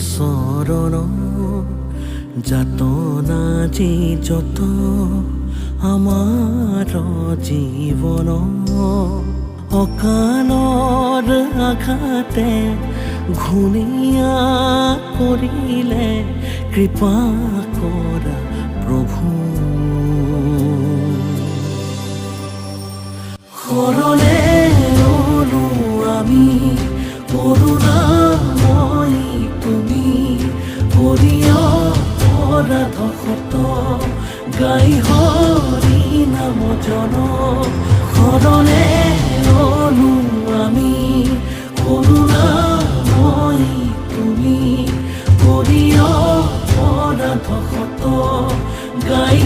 চৰণ যাতনা যি যত আমাৰ জীৱন অকালৰ আঘাতে ঘূণীয়া কৰিলে কৃপা কৰা প্ৰভু শৰণে ললো আমি করুণাময়ী তুমি হরিয় অপরাধ ক্ষত গাই হরি নাম জন শৰণে ললো আমি করুণাময়ী তুমি হরিয় অপরাধ ক্ষত গাই